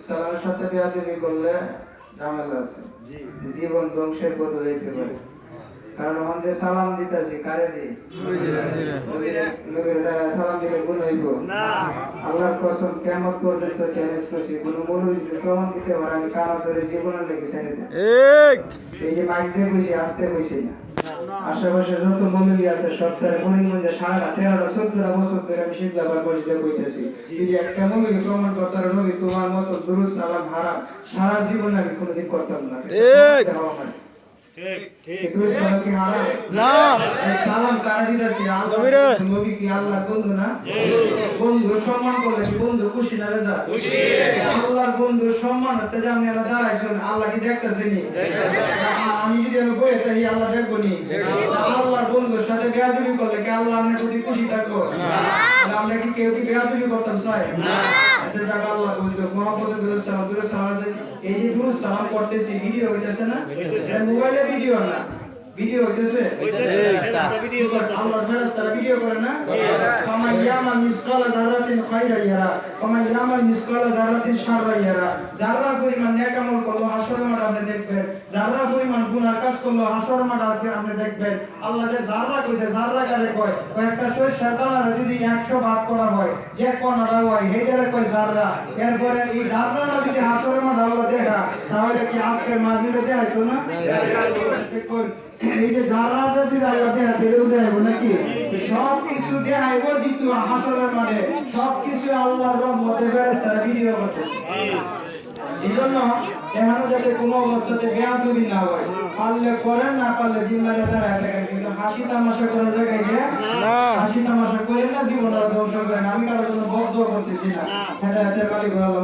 সালামের সাথে বেয়াদবি করলে ঝামেলা আছে, জীবন ধ্বংসের পথে যেতে পারে। কারণ আমাদের সালাম দিতেছি কারে দিই? নবীর দ্বারা সালাম দিলে গুণ হইব না। আল্লাহর কসম কিয়ামত পর্যন্ত চ্যালেঞ্জ করছি, কোন মৌলবী যদি প্রমাণ দিতে পারে আমি কানা ধরে জীবনের লেগে ছেড়ে দেব। এই যে মাইক দিয়ে বসে আসতে বসে না, আশেপাশে যত মৌলবী আছে সপ্তাহে করিমগঞ্জে 13-14 বছর ধরে আমি সিদ্ধাবার মসজিদে কইতেছি, যদি একটা মৌলবী প্রমাণ করতে পারে নবী তোমার মতো দুরূদ সালাম হারাম, সারা জীবন আমি কোনোদিন করতাম না। সালাম কারা দিতেছি? নবী কি আল্লাহর বন্ধু না? বন্ধু সম্মান করলে বন্ধু খুশি না রেজা? আল্লাহর বন্ধু সম্মান হতে যে আপনি দাঁড়াইছেন, আল্লাহ কি দেখতেছেনি? আমি যদি বই থাকি আল্লাহ দেখবো নি? আল্লাহর বন্ধুর সাথে বেয়াদবি করলে কি আল্লাহ আপনার প্রতি খুশি থাকবো? আমরা কি কেউ কি বেয়াদবি করতাম চাই? আল্লাহ বলতো এই যে দুরূদ সালাম করতেছি, ভিডিও হইতেছে না? মোবাইলে ভিডিও না, ভিডিও হইতেছে। আল্লাহর ফেরেশতারা ভিডিও করে না? ফামান ইয়ামাল মিসকালা যারাতিন খায়রান ইয়ারা ফামান ইয়ামাল মিসকালা যারাতিন শাররান ইয়ারা। যারা পরিমাণ নেক আমল করলো হাশরের মাঠে আপনি দেখবেন, যারা পরিমাণ গুনাহ কাজ করলো হাশরের মাঠে আপনি দেখবেন। আল্লাহ যে যারা কইছে, যারা কারে কয়, কয়েকটা সরিষার দানারে যদি 100 ভাগ করা হয়, যে কোনটা হয় হেইটারে কয় যারা। এরপরে এই যারাটা যদি হাশরের মাঠে আল্লাহ দেখা, তাহলে কি আজকের মাহফিলে দেখাইতো না? এই যে যারাটা যদি আল্লাহ দেখা দিলেও দেখাইবো নাকি? সব কিছু দেখাইবো জিতু হাশরের মাঠে, সব কিছু আল্লাহর রহমতে ফেরেশতারা ভিডিও করতেছে। এইজন্য এখানে যাতে কোনো অবস্থাতে বেয়াদবি না হয়, পারলে করেন, না পারলে জিম্মাদার দাঁড়ায় থাকেন, কিন্তু হাসি তামাশা করার জায়গায় গিয়ে হাসি তামাশা করেন না, জীবন ধ্বংস করেন। আমি কারোর জন্য বদ্ধ করতেছি না, হেদায়েতের মালিক আল্লাহ।